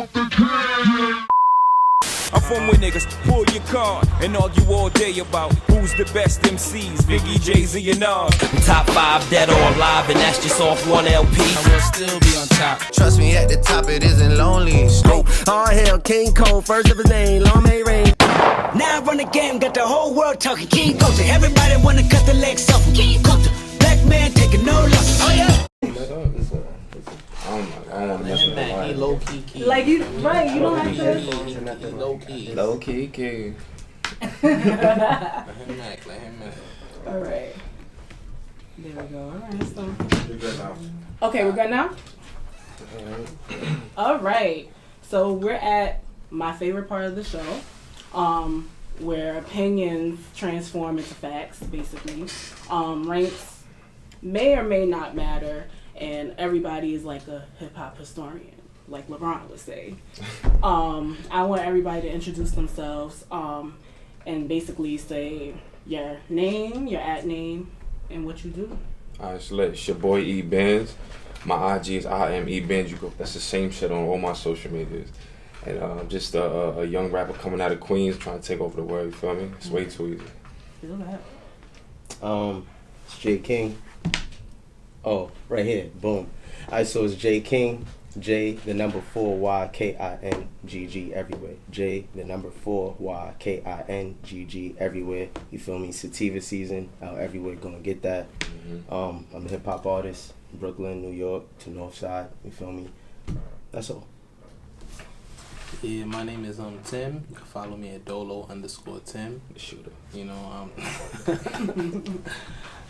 I'm from where niggas pull your card and argue all day about who's the best MCs, Biggie, Jay-Z, and Nas. Top 5 dead or alive, and that's just off one LP. I will still be on top. Trust me, at the top it isn't lonely. All hail King Cole, first of his name, long may reign. Now I run the game, got the whole world talking. King Culture, everybody wanna cut the legs off. King Culture, black man taking no losses. Oh yeah. I don't mess with nobody. He low key. Like you, right? You don't have to. He low key. Low key king. Let him act. All right. There we go. All right. So. Okay, we're good now. All right. So we're at my favorite part of the show, where opinions transform into facts, basically. Ranks may or may not matter. And everybody is like a hip-hop historian, like LeBron would say. I want everybody to introduce themselves and basically say your name, your at name, and what you do. Alright, so it's your boy E Bandz. My IG is I am E Bandz. That's the same shit on all my social medias. And I'm just a young rapper coming out of Queens trying to take over the world, you feel me? It's way too easy. Feel that. It's J King. Oh, right here, boom. Alright, so it's J King, J the number 4 Y KINGG everywhere. J the number 4 Y KINGG everywhere. You feel me? Sativa season out everywhere. Gonna get that. I'm a hip hop artist, Brooklyn, New York to North Side. You feel me? That's all. Yeah, my name is Tim. You can follow me at Dolo_Tim. The shooter. You know,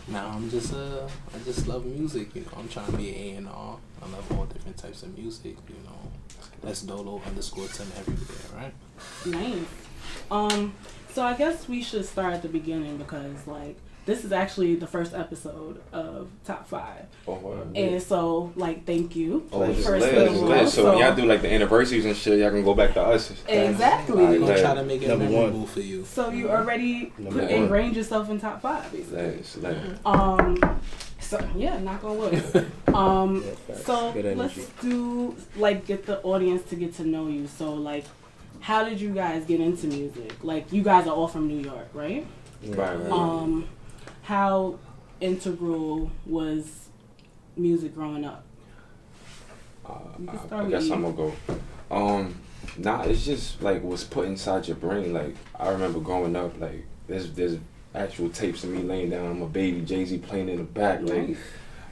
now I just love music. You know, I'm trying to be an A&R. I love all different types of music. You know, that's Dolo_Tim everywhere, right? Nice. So I guess we should start at the beginning because like this is actually the first episode of Top 5. Oh, wow. And so, like, thank you. Oh, it's first lit. of all. Lit. So when y'all do like the anniversaries and shit, y'all can go back to us. Exactly. We're gonna try to make it Number memorable one. for you. So you already ingrained yourself in Top 5, basically. It's lit. So yeah, knock on wood. So Good let's energy. do like get the audience to get to know you. So like, how did you guys get into music? Like, you guys are all from New York, right? Right. How integral was music growing up? I guess I'm gonna go. Nah, it's just like what's put inside your brain. Like I remember growing up, like there's actual tapes of me laying down. I'm a baby, Jay-Z playing in the back, like, Nice.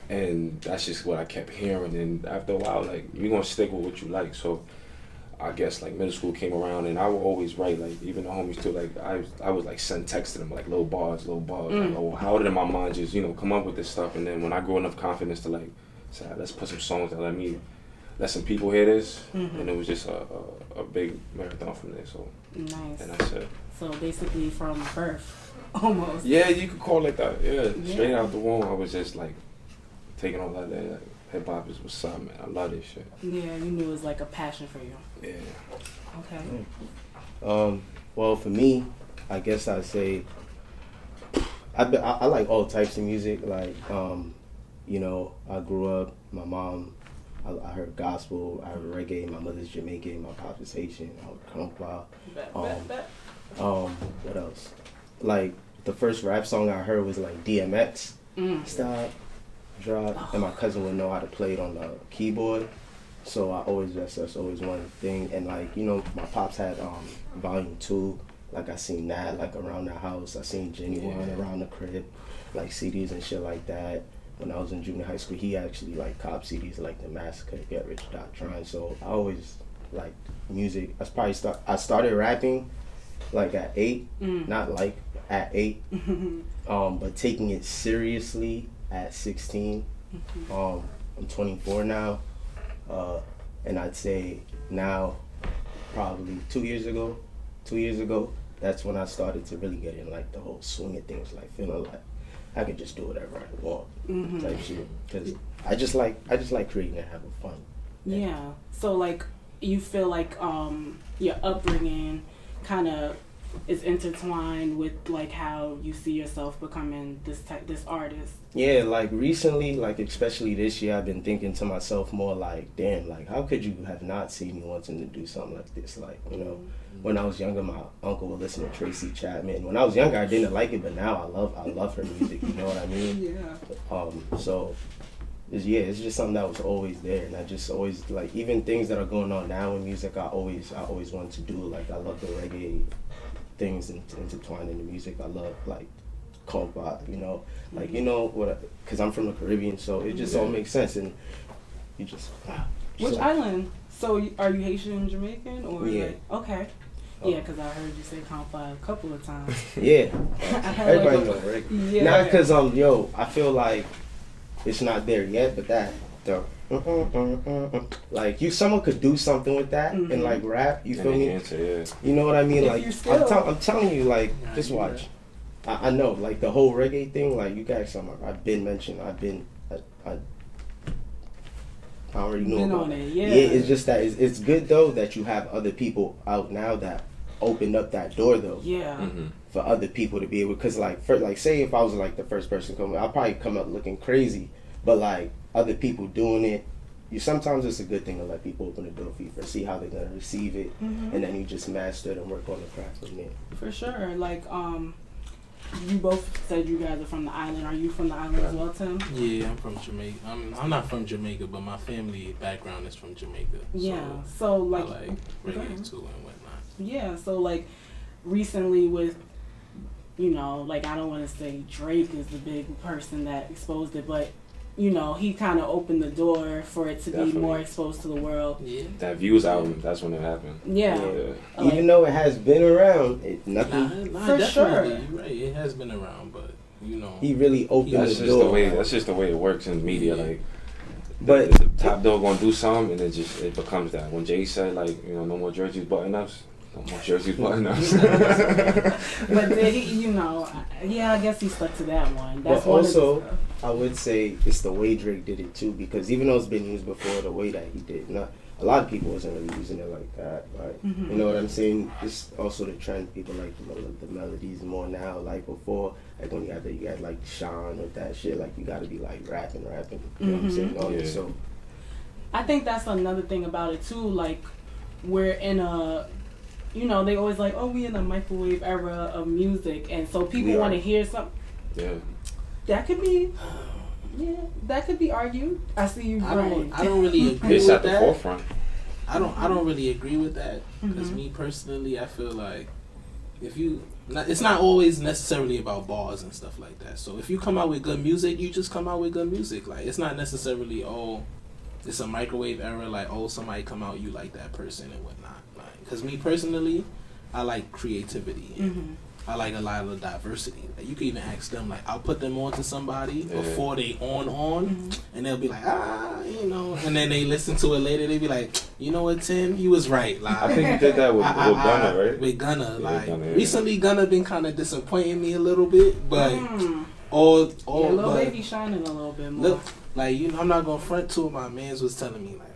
and that's just what I kept hearing. And after a while, like you're gonna stick with what you like. So I guess like middle school came around, and I would always write, like even the homies too. Like I would like send texts to them like little bars. Like, oh, how did my mind just come up with this stuff? And then when I grew enough confidence to like say, let's put some songs that let some people hear this, and it was just a big marathon from there. So Nice. and that's it. So basically from birth, almost. Yeah, you could call it that. Yeah, straight out the womb, I was just like taking all that. Like, hip hop is what's up, man. I love this shit. Yeah, you knew it was like a passion for you. Yeah. Okay. Well, for me, I guess I'd say I like all types of music. Like, you know, I grew up, my mom, I heard gospel, I heard reggae, my mother's Jamaican, my pops is Haitian, I heard compa. What else? Like, the first rap song I heard was like DMX, Stop, Drop, and my cousin would know how to play it on the keyboard. So that's always one thing. And like, you know, my pops had volume 2. Like I seen that like around the house. I seen Genuine around the crib, like CDs and shit like that. When I was in junior high school, he actually like cop CDs like The Massacre, Get Rich, Trying. So I always liked music. I started rapping like at 8, not like at 8, but taking it seriously at 16. I'm 24 now. And I'd say now, probably 2 years ago, that's when I started to really get in like the whole swing of things, like feeling like I can just do whatever I want, type shit. Cause I just like creating and having fun. Yeah. So like, you feel like your upbringing kind of is intertwined with like how you see yourself becoming this artist? Yeah, like recently, like especially this year, I've been thinking to myself more like, damn, like how could you have not seen me wanting to do something like this? Like, you know, when I was younger, my uncle would listen to Tracy Chapman. When I was younger, I didn't like it, but now I love her music. You know what I mean? Yeah. So it's just something that was always there, and I just always like, even things that are going on now in music, I always wanted to do. Like I love the reggae things intertwined in the music. I love like compa, you know, like, you know what? Because I'm from the Caribbean, so it just all makes sense, and you just. Which island? So are you Haitian and Jamaican, or Yeah. like, okay? Yeah, because I heard you say compa a couple of times. Yeah, everybody like, know reggae. Yeah. Not because I feel like it's not there yet, but that the like someone could do something with that and like rap. You feel me? You know what I mean? Like I'm telling you, like just watch. I know, like the whole reggae thing. Like you guys, I've been mentioned. I already know about it. Yeah, it's just that it's good though that you have other people out now that opened up that door though. Yeah. For other people to be able, because like say if I was like the first person coming, I'll probably come up looking crazy, but like other people doing it, sometimes it's a good thing to let people open the door for you, see how they're gonna receive it, and then you just master it and work on the craft from there. For sure. Like you both said you guys are from the island. Are you from the island as well, Tim? Yeah, I'm from Jamaica. I'm not from Jamaica, but my family background is from Jamaica. Yeah. So like, I like reggae too and whatnot. Yeah. So like recently with, you know, like I don't want to say Drake is the big person that exposed it, but you know, he kind of opened the door for it to be more exposed to the world. Yeah. That Views album, that's when it happened. Yeah. Like, even though it has been around, nothing. Nah, for definitely, sure. You're right. It has been around, but you know, he really opened the door. That's just the way it works in media. Like, but the top dog gonna do something, and it becomes that. When Jay said, like, you know, no more jerseys, button ups. No more jerseys, button ups. But then he, you know, yeah, I guess he stuck to that one. That's but also, I would say it's the way Drake did it too, because even though it's been used before, the way that he did, a lot of people wasn't really using it like that. Like, you know what I'm saying? It's also the trend. People like the melodies more now. Like before, like when you had like Sean with that shit. Like you got to be like rapping. You know what I'm saying? All this, so I think that's another thing about it too. Like we're in a, you know, they always like, oh, we in a microwave era of music, and so people want to hear something. Yeah. That could be, that could be argued. I see you. I don't really agree it's with at the that. forefront. I don't really agree with that, because me personally, I feel like it's not always necessarily about bars and stuff like that. So if you come out with good music, you just come out with good music. Like it's not necessarily it's a microwave era. Like somebody come out, you like that person and whatnot. Like, because me personally, I like creativity. I like a lot of diversity. Like you can even ask them, like I'll put them on to somebody before they on, and they'll be like, you know, and then they listen to it later, they be like, you know what, Tim, you was right. Like I think you did that with Gunna, right? With Gunna, like Gunna, recently, Gunna been kind of disappointing me a little bit, but Lil Baby shining a little bit more. Look, like you know, I'm not gonna front. Two of my mans was telling me like,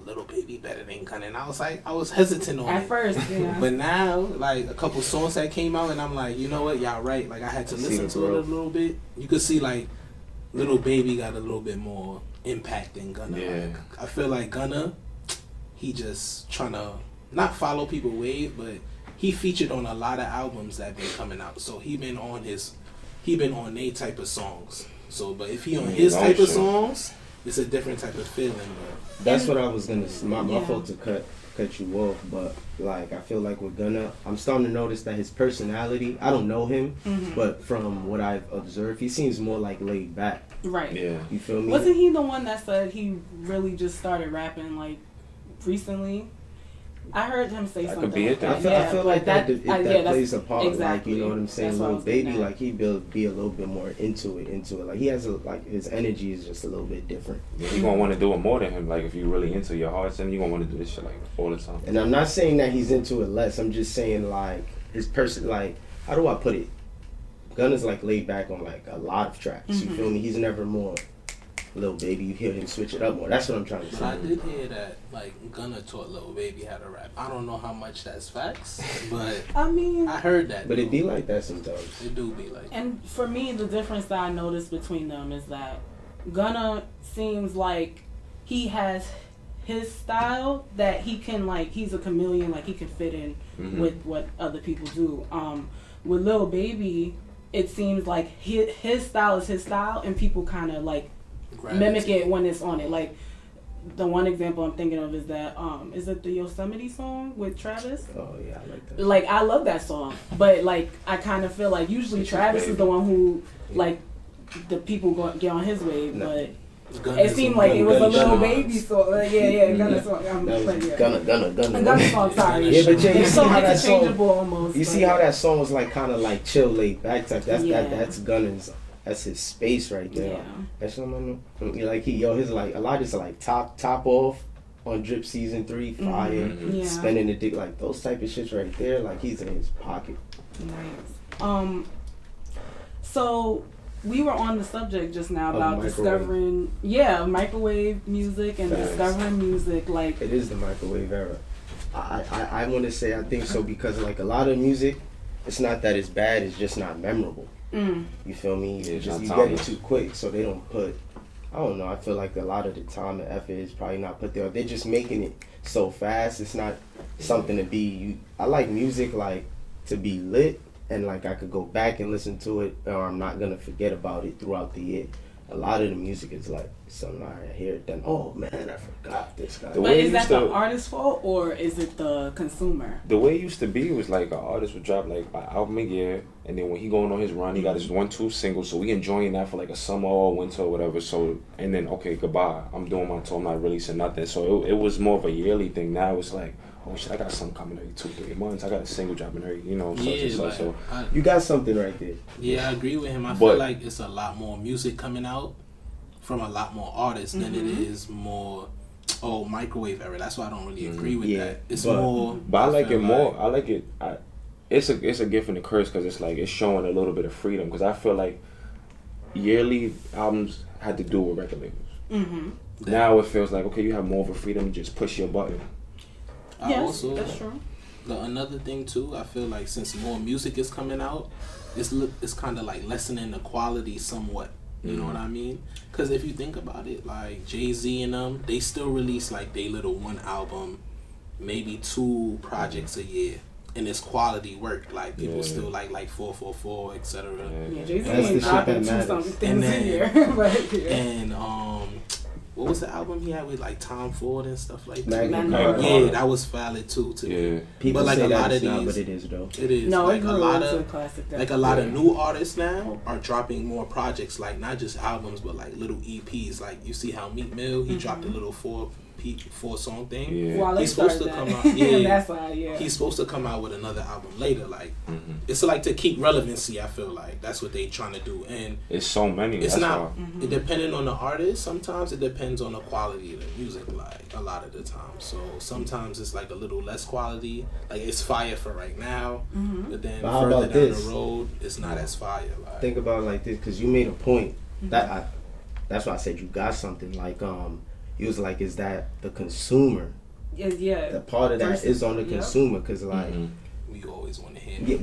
Lil Baby better than Gunna, and I was hesitant on it at first, but now like a couple songs that came out, and I'm like, you know what, y'all right. Like I had to listen to it a little bit. You could see like Lil Baby got a little bit more impact than Gunna. Yeah. Like, I feel like Gunna, he just trying to not follow people wave, but he featured on a lot of albums that been coming out. So he been on their type of songs. So, but if he on his type of songs, it's a different type of feeling. But that's what I was gonna say. My fault to cut you off, but like I feel like with Gunna, I'm starting to notice that his personality, I don't know him, but from what I've observed, he seems more like laid back. Right. Yeah. You feel me? Wasn't he the one that said he really just started rapping like recently? I heard him say something. Could be it. I feel like that plays a part. Exactly. Like, you know what I'm saying? Lil Baby, like he be a little bit more into it. Like he has his energy is just a little bit different. Yeah, you gonna want to do it more than him. Like if you really into your hearts, and you gonna want to do this shit like all the time. And I'm not saying that he's into it less. I'm just saying like his person. Like how do I put it? Gunna's like laid back on like a lot of tracks. You feel me? He's never more Lil Baby, you hear him switch it up more. That's what I'm trying to But say. I did hear that like Gunna taught Lil Baby how to rap. I don't know how much that's facts, but I mean, I heard that. But though. it be like that sometimes. It do be like. and for me, the difference that I noticed between them is that Gunna seems like he has his style that he can like. He's a chameleon, like he can fit in with what other people do. With Lil Baby, it seems like his style is his style, and people kind of like mimic it when it's on it. Like the one example I'm thinking of is that is it the Yosemite song with Travis? Oh yeah, I like that. Like I love that song, but like I kind of feel like usually Travis is the one who like the people get on his wave, but it seemed like it was a Lil Baby song. Gunna song. Gunna song. Sorry. Yeah, but it's you see so how that song. interchangeable almost. You see how that song was like kind of like chill, laid back type. That's Gunna's. That's his space right there. Yeah. That's something like his like a lot is like top off on Drip Season 3, Fire, Yeah. Spinning the Dick, like those type of shits right there. Like he's in his pocket. Nice. So we were on the subject just now about discovering, microwave music and discovering music. Like it is the microwave era. I want to say I think so because like a lot of music, it's not that it's bad. It's just not memorable. You feel me? You get it too quick, so they don't put. I don't know. I feel like a lot of the time and effort is probably not put there. They're just making it so fast. It's not something to be. I like music like to be lit, and like I could go back and listen to it, or I'm not gonna forget about it throughout the year. A lot of the music is like something I hear it, then oh man, I forgot this guy. But is that the artist's fault or is it the consumer? The way it used to be was like an artist would drop like an album a year, and then when he going on his run, he got his 1-2 singles, so we enjoying that for like a summer or winter or whatever. So and then okay, goodbye. I'm doing my tour. I'm not releasing nothing. So it was more of a yearly thing. Now it's like, oh shit, I got something coming every 2-3 months. I got a single dropping every, such and such. So you got something right there. Yeah, I agree with him. I feel like it's a lot more music coming out from a lot more artists than it is more microwave era. That's why I don't really agree with that. It's more. But I like it more. I like it. It's a gift and a curse because it's like it's showing a little bit of freedom. Because I feel like yearly albums had to do with record labels. Now it feels like okay, you have more of a freedom. Just push your button. Yes, that's true. Another thing too, I feel like since more music is coming out, it's kind of like lessening the quality somewhat. You know what I mean? Because if you think about it, like Jay-Z and them, they still release like they little one album, maybe 2 projects a year, and it's quality work. Like people still like 444, etc. Yeah, Jay-Z ain't dropping 2-something things a year. And what was the album he had with like Tom Ford and stuff like that? Yeah, that was valid too. People but like say a lot that of it's not, these, but it is though. It is. No, like it a lot into of a classic. like a lot of new artists now are dropping more projects, like not just albums, but like little EPs. Like you see how Meek Mill he dropped a little 4-song thing. Well, he's supposed to come out. That's why, he's supposed to come out with another album later. Like it's like to keep relevancy. I feel like that's what they trying to do, and it's so many. It's not. It depending on the artist. Sometimes it depends on the quality of the music. Like a lot of the time. So sometimes it's like a little less quality. Like it's fire for right now, but then further down the road, it's not as fire. Like, think about it like this, because you made a point that that's why I said you got something. Like he was like, is that the consumer? Yeah. The part of that is on the consumer, because like we always want to hear.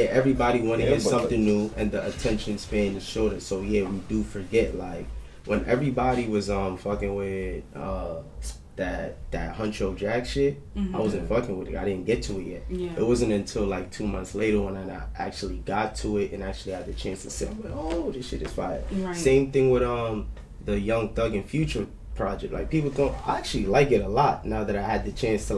Everybody want to hear something new, and the attention span is shorter. So we do forget. Like when everybody was fucking with that Huncho Jack shit, I wasn't fucking with it. I didn't get to it yet. Yeah. It wasn't until like 2 months later when I actually got to it and actually had the chance to sit. I'm like, oh, this shit is fire. Right. Same thing with the Young Thug and Future project. Like people don't. I actually like it a lot now that I had the chance to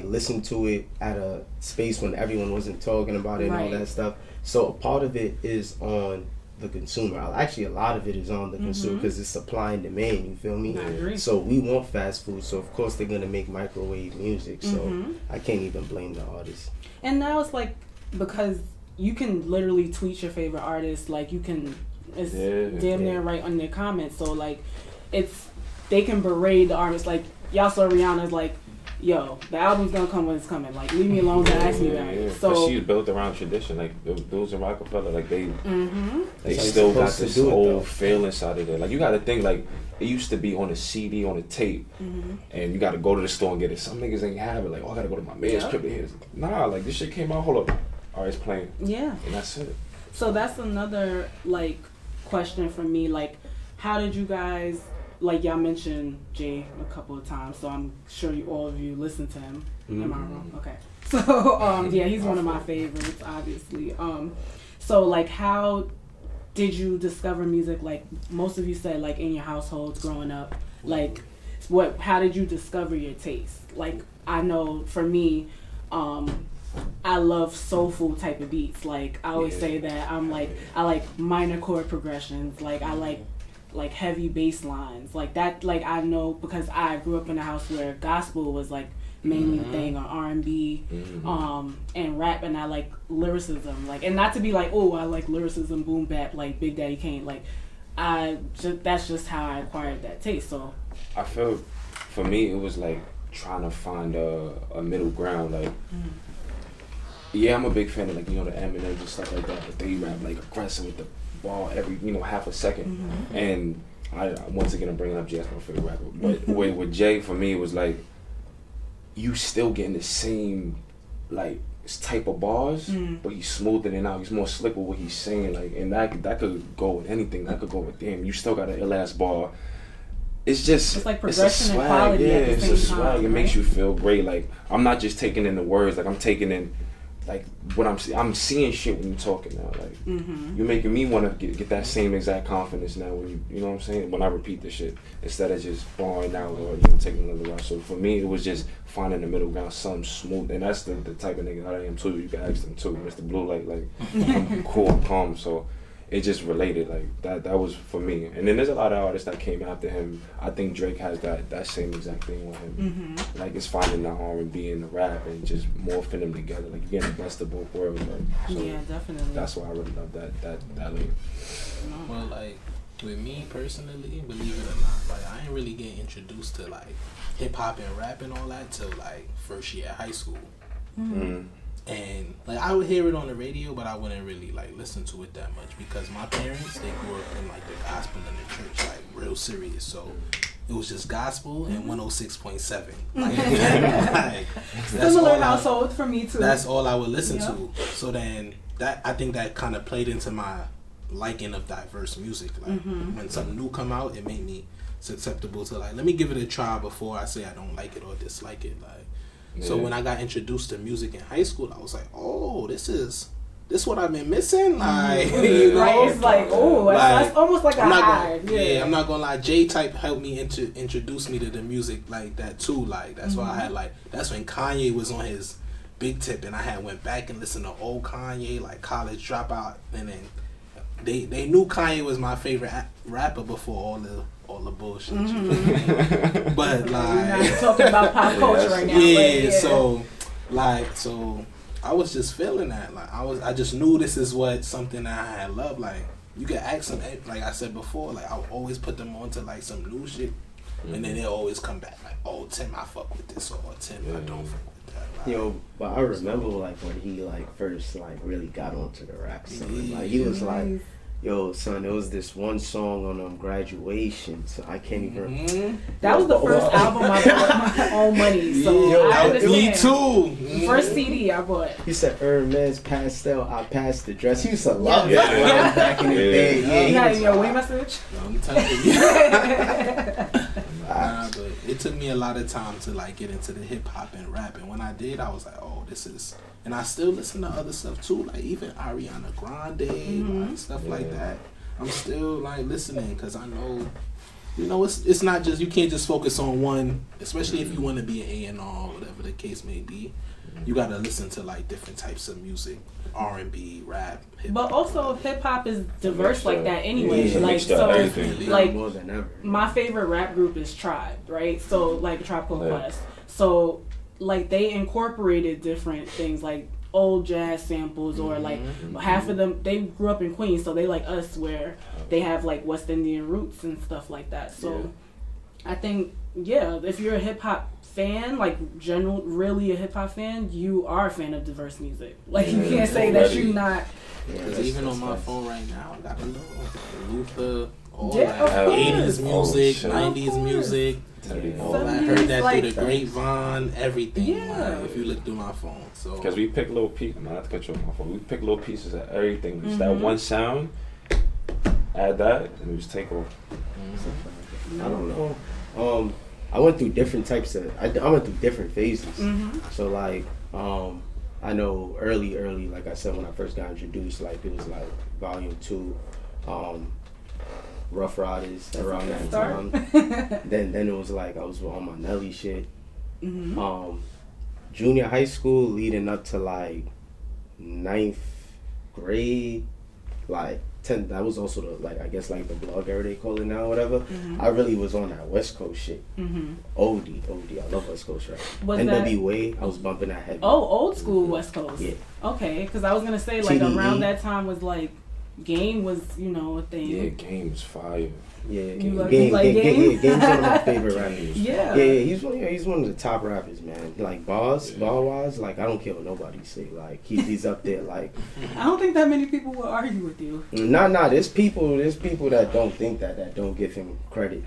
listen to it at a space when everyone wasn't talking about it and all that stuff. So a part of it is on the consumer. Actually, a lot of it is on the consumer because it's supply and demand. You feel me? I agree. So we want fast food. So of course they're gonna make microwave music. So I can't even blame the artists. And now it's like because you can literally tweet your favorite artist. Like you can. It's damn near right on their comments. So like, they can berate the artist. Like y'all saw Rihanna's like yo, the album's gonna come when it's coming. Like, leave me alone, don't ask me about it. So So she was built around tradition, like Blues and Rockefeller, like they That's how still you're got supposed to this do it, old though. feel inside of there. Like you got to think like it used to be on a CD, on a tape, and you got to go to the store and get it. Some niggas ain't have it. Like, oh, I gotta go to my man's crib to hear this. Nah, like this shit came out. Hold up, all right, it's playing, yeah. and that's it. So that's another like question for me. Like, how did you guys, like y'all mentioned Jay a couple of times, so I'm sure all of you listen to him. Am I wrong? Okay. So yeah, he's one of my favorites, obviously. So like, how did you discover music? Like most of you said, like in your households growing up. Like, how did you discover your taste? Like, I know for me, I love soulful type of beats. Like I always say that I like minor chord progressions. Like I like heavy bass lines. Like that. Like I know because I grew up in a house where gospel was like mainly thing, or R&B, and rap, and I like lyricism. Like, and not to be like, oh, I like lyricism, boom bap, like Big Daddy Kane. Like that's just how I acquired that taste. So I feel for me it was like trying to find a middle ground. Like yeah, I'm a big fan of like, you know, the Eminem and stuff like that, but they rap like aggressive with the ball every, you know, half a second. And I once again I'm bringing up Jay as my favorite rapper, but with Jay, for me it was like you still getting the same like type of bars, but he's smoothing it out. He's more slick with what he's saying, like, and that could go with anything. That could go with damn, you still got an ill ass bar. It's just it's like it's a progression and swag, quality yeah, at the it's same a swag. time, It makes you feel great. Like I'm not just taking in the words, like I'm taking in like what I'm seeing shit when you're talking now. Like you're making me want to get that same exact confidence now when you know what I'm saying, when I repeat the shit instead of just barring out or, you know, taking another route. So for me it was just finding the middle ground, something smooth, and that's the type of nigga I am too. You can ask them too, Mr. Blue, like I'm cool, I'm calm. So it just related, like that was for me. And then there's a lot of artists that came after him. I think Drake has that same exact thing with him. Like it's finding the R&B and the rap and just morphing them together. Like you're getting the best of both worlds. Like, so yeah, definitely. that's why I really love that lane. Well, like with me personally, believe it or not, like I ain't really getting introduced to like hip hop and rap and all that till like first year of high school. And like I would hear it on the radio, but I wouldn't really like listen to it that much because my parents, they grew up in like the gospel and the church, like real serious. So it was just gospel and 106.7. Like, Similar household for me too. That's all I would listen to. So then I think that kind of played into my liking of diverse music. Like when something new come out, it made me susceptible to like, let me give it a try before I say I don't like it or dislike it. Like. So when I got introduced to music in high school, I was like, "Oh, this what I've been missing." Like, you know? Right? It's like, oh, that's almost like a high. Yeah, I'm not gonna lie. J-Type helped me introduce me to the music like that too. Like that's why I had like that's when Kanye was on his big tip, and I had went back and listened to old Kanye, like College Dropout, and then they knew Kanye was my favorite rapper before all the bullshit. But like, we're not talking about pop culture right now. Yeah, so I was just feeling that. Like I just knew this is something that I had loved. Like you could ask them, like I said before, like I would always put them on to like some new shit, and then they'll always come back like, "Oh, Tim, I fuck with this," or "Tim, I don't fuck with that." Like, Yo, but I remember like when he like first like really got onto the rap scene. Like he was like, yo, son, there was this one song on Graduation, so I can't even. That was the first album I bought my own money, so I understand. Me too. First CD I bought. He said, Hermes Pastel, I passed the dress. He used to love that back in the day. Yeah, your way message? I'm telling you. But it took me a lot of time to like get into the hip hop and rap, and when I did, I was like, oh, this is. And I still listen to other stuff too, like even Ariana Grande, like stuff like that. I'm still like listening because I know, you know, it's not just, you can't just focus on one, especially if you want to be an A&R, whatever the case may be. You gotta listen to like different types of music, R&B, rap, hip-hop. But also hip hop is diverse like that anyway. Yeah, like so, like more than ever. My favorite rap group is Tribe, right? So like Tribe Called Quest. So like they incorporated different things like old jazz samples or like half of them, they grew up in Queens, so they like us where they have like West Indian roots and stuff like that. So I think, yeah, if you're a hip hop fan, like really a hip hop fan, you are a fan of diverse music. Like you can't say that you're not. Because even on my phone right now, I got Luther, all Yeah, that of 80s course. music, Oh, 90s music. All I 70s, heard that like- through the grapevine, everything. Yeah. Like, if you look through my phone, so Because we pick little pieces, not to cut you off my phone. We pick little pieces of everything. Just that one sound, add that, and we just take off. I don't know. I went through different types of. I went through different phases. So like, I know early, like I said, when I first got introduced, like it was like Volume 2, Rough Riders around that time. then it was like I was on my Nelly shit. Junior high school, leading up to like 9th grade, like 10th. That was also the like I guess like the blog era they call it now, or whatever. I really was on that West Coast shit. OD. I love West Coast rap. Was NWA, I was bumping that heavy. Oh, old school West Coast. Yeah. Okay, because I was gonna say like TDE. around that time was like Game was a thing. Yeah, Game's fire. Yeah, You like Game's Game? one of my favorite rappers. Yeah. He's one of the top rappers, man. Like bar wise, like I don't care what nobody say. Like he's up there. Like I don't think that many people will argue with you. nah. There's people that don't think that don't give him credit.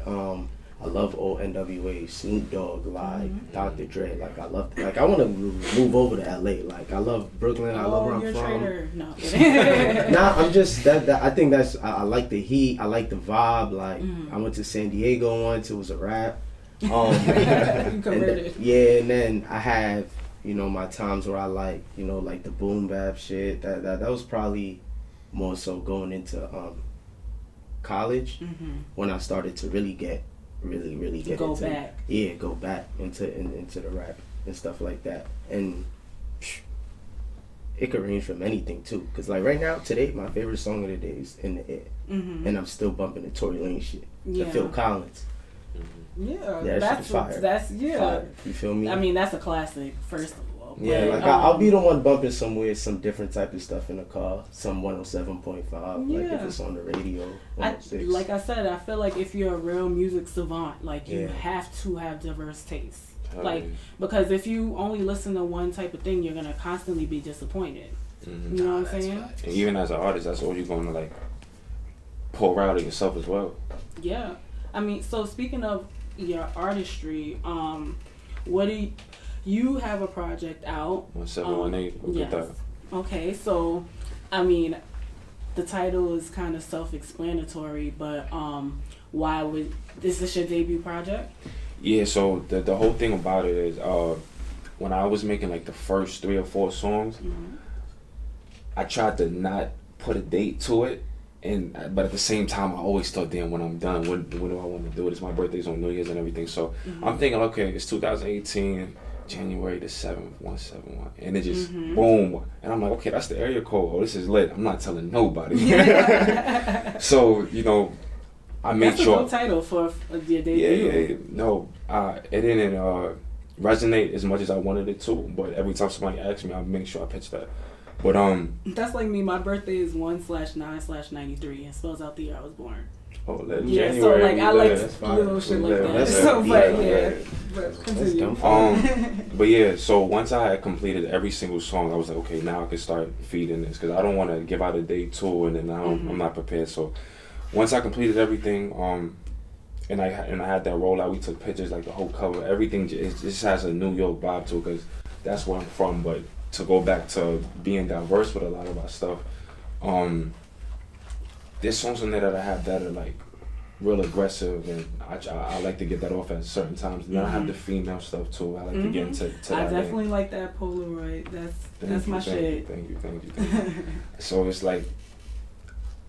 I love old NWA, Snoop Dogg, like Dr. Dre. Like I love, like I want to move over to LA. Like I love Brooklyn. I love where I'm you're a from. traitor. No. Nah, I'm just that I think that's I like the heat. I like the vibe. Like I went to San Diego once. It was a rap. You And converted. and then I have my times where I like like the boom bap shit. That was probably more so going into college when I started to really get really get Go into back. go back into the rap and stuff like that. And it could range from anything too, because like right now today my favorite song of the day is In the Air, and I'm still bumping the Tory Lanez shit, the Phil Collins. Yeah, That that's shit is fire. That's Fire. You feel me? I mean, that's a classic. First of all. Yeah, But, like I'll be the one bumping somewhere, some different type of stuff in the car, some 107.5, like if Yeah. it's on the radio. Like I said, I feel like if you're a real music savant, like you Yeah. have to have diverse tastes. Hell Like yeah. because if you only listen to one type of thing, you're gonna constantly be disappointed. You know what I'm saying? And even as an artist, that's all you're going to like pour out of yourself as well. Yeah. I mean, so speaking of your artistry, what do you have a project out? 1718. We'll get Yes. that. Okay, so I mean, the title is kind of self-explanatory, but why would this is your debut project? Yeah, so the whole thing about it is when I was making like the first 3 or 4 songs, I tried to not put a date to it, but at the same time I always thought, damn, when I'm done, what do I want to do? It's my birthday's on New Year's and everything, so I'm thinking, okay, it's 2018, January the 7th, 171, and it just boom, and I'm like, okay, that's the area code. Oh, this is lit. I'm not telling nobody. So I made That's sure. a good title for your debut. Yeah. No, it didn't resonate as much as I wanted it to. But every time somebody asks me, I make sure I pitch that. But That's like me. My birthday is 1/9/93 and spells out the year I was born. January. Yeah, so like I like that's fine. little shit like Yeah, that. that's So, it. but Yeah, yeah, yeah. but That's continue. dumb. But yeah, so once I had completed every single song, I was like, okay, now I can start feeding this because I don't want to give out a day two and then I'm not prepared. So once I completed everything, and I had that rollout, we took pictures, like the whole cover, everything. It just has a New York vibe to it because that's where I'm from. But to go back to being diverse with a lot of our stuff, there's songs in there that I have that are like real aggressive, and I like to get that off at certain times. And then I have the female stuff too. I like to get into that. I definitely like that Polaroid. That's my shit. Thank you. So it's like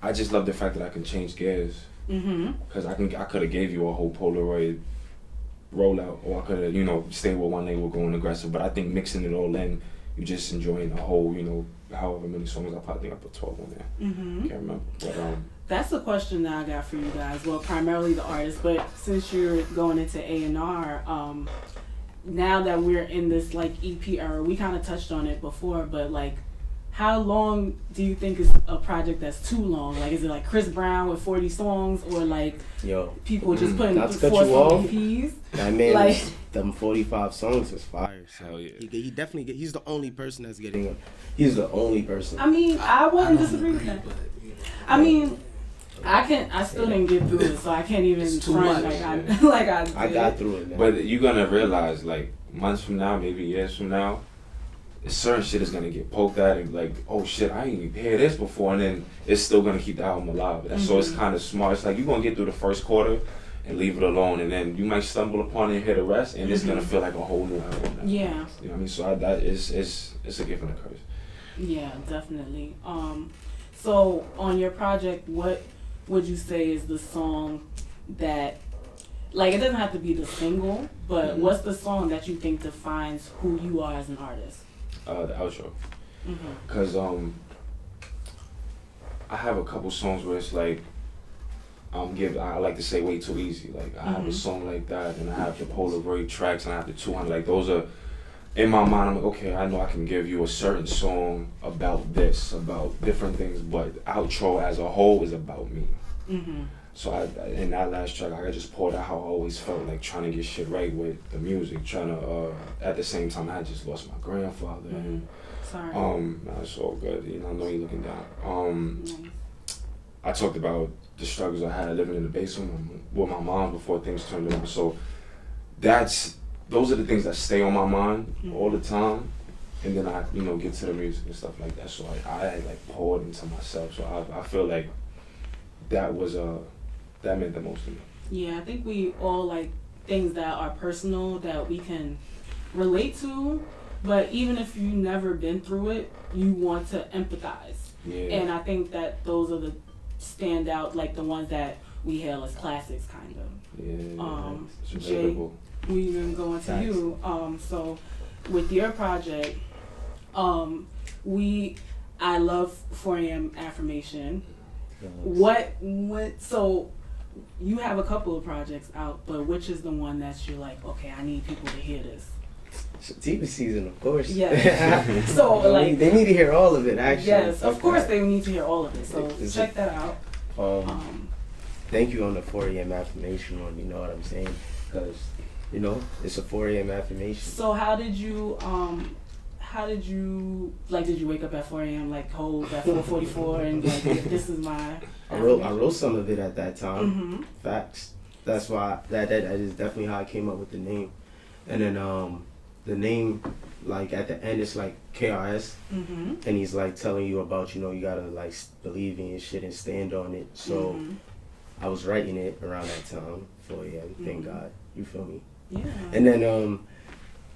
I just love the fact that I can change gears. Because I could have gave you a whole Polaroid rollout, or I could have stayed with one label going aggressive. But I think mixing it all in, you just enjoying the whole however many songs I think I put 12 on there. Can't remember. But That's the question that I got for you guys. Well, primarily the artists, but since you're going into A&R, now that we're in this like EP era, we kind of touched on it before, but like how long do you think is a project that's too long? Like, is it like Chris Brown with 40 songs, or like people just putting not to cut four you off, EPs? that man, like, them 45 songs is fire. So Hell yeah. he definitely he's the only person that's getting him. He's the only person. I mean, I wouldn't disagree with that. But, you know, I mean, I still didn't get through it, so I can't even It's too front much, like I did. I got through it, man. But you're gonna realize, like, months from now, maybe years from now, certain shit is gonna get poked at and like, oh shit, I ain't even heard this before, and then it's still gonna keep the album alive. So it's kind of smart. It's like you're gonna get through the first quarter and leave it alone, and then you might stumble upon it and hear the rest, and it's gonna feel like a whole new album now. Yeah. You know what I mean? So it's a gift and a curse. Yeah, definitely. So on your project, what would you say is the song that, like, it doesn't have to be the single, but what's the song that you think defines who you are as an artist? The outro. Cause I have a couple songs where it's like I like to say way too easy. Like I have a song like that, and I have the Polaroid tracks, and I have the 200. Like those are in my mind. I'm like, okay, I know I can give you a certain song about this, about different things, but outro as a whole is about me. So in that last track, I just poured out how I always felt, like trying to get shit right with the music, trying to at the same time I just lost my grandfather. And, Sorry. that's all good. You know, I know you're looking down. I talked about the struggles I had living in the basement with my mom before things turned around. So those are the things that stay on my mind all the time. And then I, get to the music and stuff like that. So I like poured into myself. So I feel like that was that meant the most to me. Yeah, I think we all like things that are personal that we can relate to, but even if you've never been through it, you want to empathize. Yeah. And I think that those are the standout, like the ones that we hail as classics, kind of. Yeah. It's Jay, relatable. we even going to you. So with your project, I love 4 a.m. affirmation. So you have a couple of projects out, but which is the one that you're like, okay, I need people to hear this? TV season, of course. Yeah. So like they need to hear all of it, actually. Yes, of course they need to hear all of it. So check that out. Thank you on the 4 a.m. affirmation one. You know what I'm saying? Because it's a 4 a.m. affirmation. So how did you did you wake up at 4 a.m. like hold that 4:44 and like this is my? I wrote some of it at that time. Facts. That's why that is definitely how I came up with the name, and then the name, like at the end it's like KRS, and he's like telling you about you gotta like believe in your shit and stand on it. So I was writing it around that time. 4 a.m. Thank God. You feel me? Yeah. And then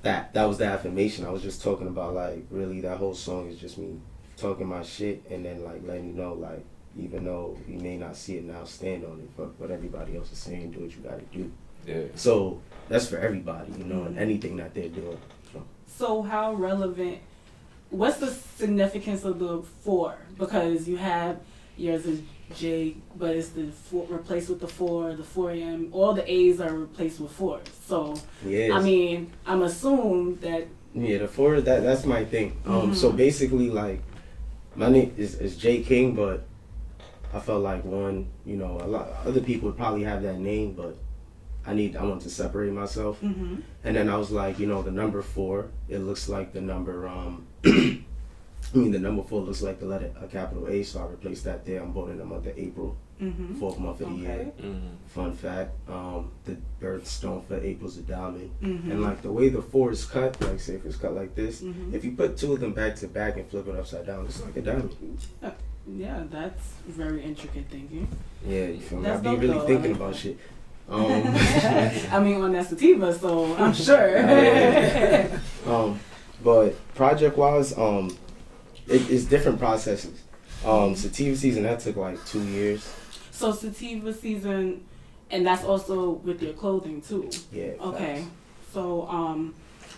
that was the affirmation. I was just talking about like really that whole song is just me talking my shit and then like letting you know like even though you may not see it now, stand on it. But what everybody else is saying, do what you gotta do. Yeah. So that's for everybody, and anything that they're doing. So how relevant? What's the significance of the 4? Because you have yours is J, but it's the 4 replaced with the 4. The 4 a.m. All the A's are replaced with 4s. So yes. I mean, I'm assuming that. Yeah, the 4 that's my thing. So basically, like my name is J King, but I felt like a lot other people would probably have that name, but I want to separate myself. And then I was like, the number 4, it looks like the number the number 4 looks like the letter a capital A, so I replaced that there. I'm born in the month of April, 4th month of the year. Fun fact, the birthstone for April's a diamond. And like the way the 4 is cut, like say if it's cut like this, if you put 2 of them back to back and flip it upside down, it's like a diamond. Yeah, that's very intricate thinking. Yeah, you feel me? That's I be really dope, thinking like about shit. I mean, on that sativa, so I'm sure. But project wise, it's different processes. Sativa season that took like 2 years. So sativa season, and that's also with your clothing too. Yeah. Okay. Facts. So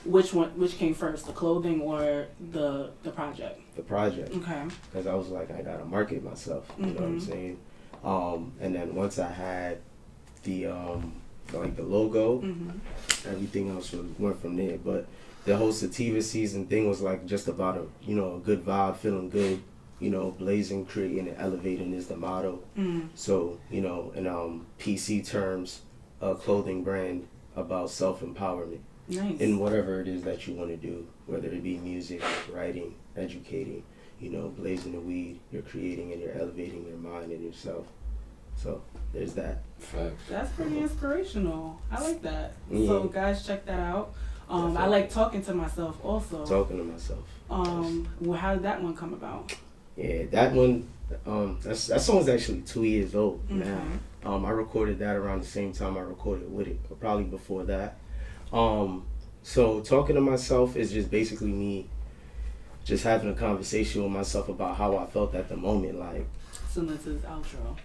which came first, the clothing or the project? The project. Okay. Because I was like, I gotta market myself. You know what I'm saying? And then once I had the like the logo, everything else went from there. But the whole sativa season thing was like just about a good vibe, feeling good, blazing, creating and elevating is the motto. So, in PC terms, a clothing brand about self-empowerment. Nice. In whatever it is that you want to do, whether it be music, writing, educating, blazing the weed, you're creating and you're elevating your mind and yourself. So there's that. Facts. That's pretty inspirational. I like that. Yeah. So guys, check that out. I like talking to myself also. Talking to myself. Well, how did that one come about? Yeah, that one, that song's actually 2 years old now. I recorded that around the same time I recorded With It, or probably before that. So talking to myself is just basically me just having a conversation with myself about how I felt at the moment. Like, So this is outro.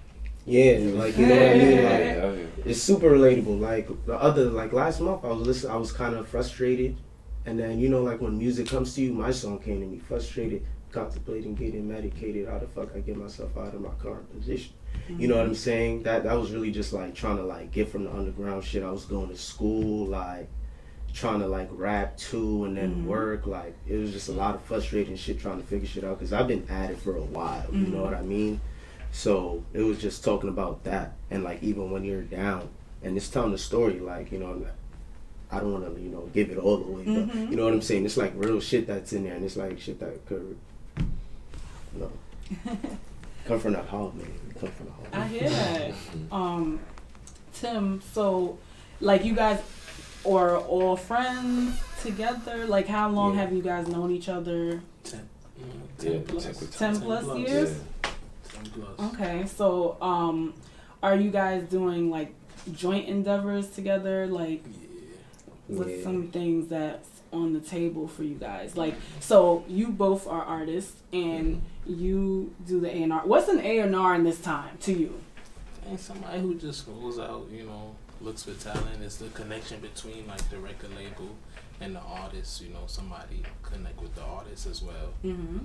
yeah, like, you know what I mean? Like, it's super relatable. Like last month I was kind of frustrated, and then like when music comes to you, my song came to me, frustrated, contemplating getting medicated. How the fuck I get myself out of my current position? You know what I'm saying? That was really just like trying to like get from the underground shit. I was going to school, like trying to like rap too, and then work. Like it was just a lot of frustrating shit trying to figure shit out because I've been at it for a while. You know what I mean? So it was just talking about that, and like even when you're down, and it's telling the story. Like I don't want to give it all away, but you know what I'm saying? It's like real shit that's in there, and it's like shit that could come from the heart, man. Come from the heart. I hear that. Tim, so like you guys are all friends together? Like how long have you guys known each other? 10 plus. 10 plus years? Yeah. 10 plus. Okay, so are you guys doing like joint endeavors together? Like what's some things that's on the table for you guys? Like, so you both are artists and you do the A&R. What's an A&R in this time to you? And somebody who just goes out, looks for talent. It's the connection between like the record label and the artist. Somebody connect with the artist as well.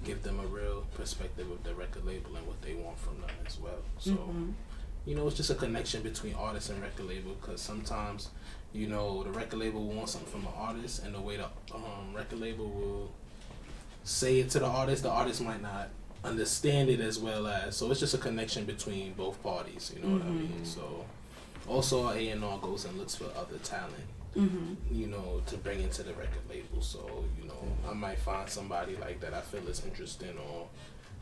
Give them a real perspective of the record label and what they want from them as well. So, it's just a connection between artist and record label, because sometimes, the record label will want something from the artist, and the way the record label will say it to the artist might not understand it as well as. So it's just a connection between both parties. You know what I mean? So also our A&R goes and looks for other talent, to bring into the record label. So I might find somebody like that I feel is interesting or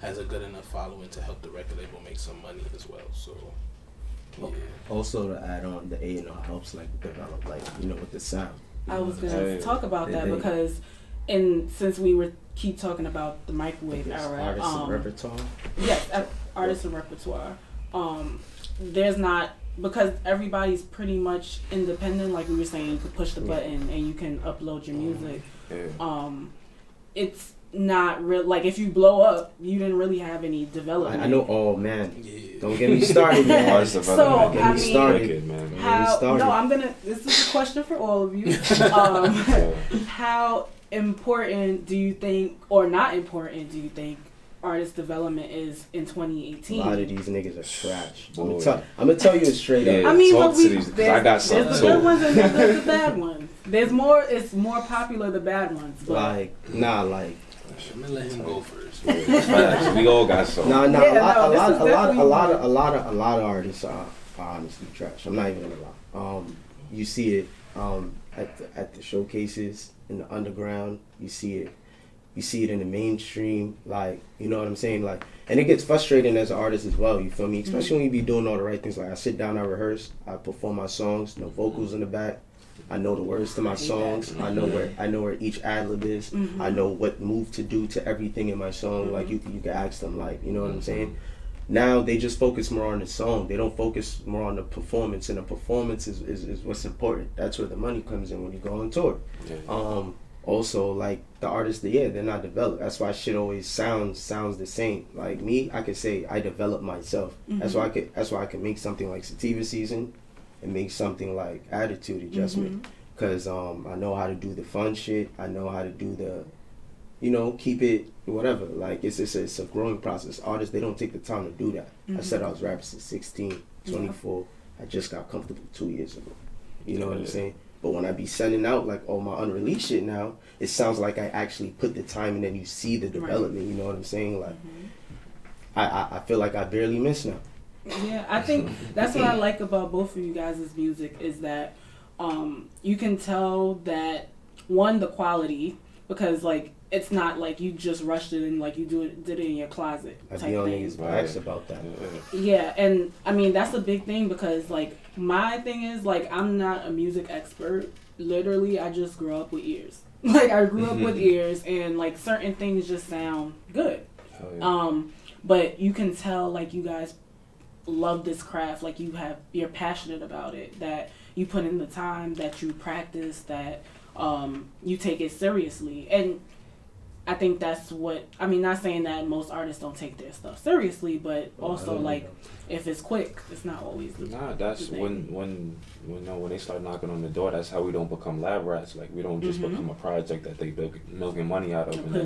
has a good enough following to help the record label make some money as well. So. Yeah. Also to add on, the A&R helps like develop with the sound. I was gonna talk about that because, since we keep talking about the microwave era, artists and repertoire. Yes, artists and repertoire. There's not, because everybody's pretty much independent. Like we were saying, you could push the button and you can upload your music. It's not real. Like if you blow up, you didn't really have any development. I know. Oh man, don't get me started, man. So get me started, man. This is a question for all of you. How important do you think, or not important, do you think artist development is in 2018? A lot of these niggas are trash. I'm gonna tell you it straight up. I mean, I got some there's the good ones and there's the bad ones. It's more popular the bad ones. But I'm gonna let him go first. We all got some. A lot of artists are honestly trash. I'm not even gonna lie. You see it at the showcases in the underground. You see it in the mainstream. Like, you know what I'm saying? Like, and it gets frustrating as an artist as well. You feel me? Especially when you be doing all the right things. Like I sit down, I rehearse, I perform my songs, no vocals in the back. I know the words to my songs. I know where each ad-lib is. I know what move to do to everything in my song. Like you can ask them, like, you know what I'm saying? Now they just focus more on the song. They don't focus more on the performance, and the performance is what's important. That's where the money comes in when you go on tour. Also, like the artists, they're not developed. That's why shit always sounds the same. Like me, I could say I developed myself. That's why I could make something like Sativa Season and make something like Attitude Adjustment, because I know how to do the fun shit. I know how to do the, keep it whatever. Like it's a growing process. Artists, they don't take the time to do that. I said I was rapping since 16, 24. I just got comfortable 2 years ago. You know what I'm saying? But when I be sending out like all my unreleased shit now, it sounds like I actually put the time and then you see the development. You know what I'm saying? Like, I feel like I barely miss now. Yeah, I think that's what I like about both of you guys' music is that you can tell that, one, the quality, because like it's not like you just rushed it and like you did it in your closet I type be on thing. niggas' backs about that. Yeah, and I mean that's a big thing because like my thing is like I'm not a music expert. Literally, I just grew up with ears. Like I grew up with ears, and like certain things just sound good. Yeah. But you can tell like you guys love this craft, like you're passionate about it, that you put in the time, that you practice, that you take it seriously. And I think that's what, I mean, not saying that most artists don't take their stuff seriously, but also like if it's quick, it's not always the That's the when they start knocking on the door, that's how we don't become lab rats. Like we don't just become a project that they milking money out of.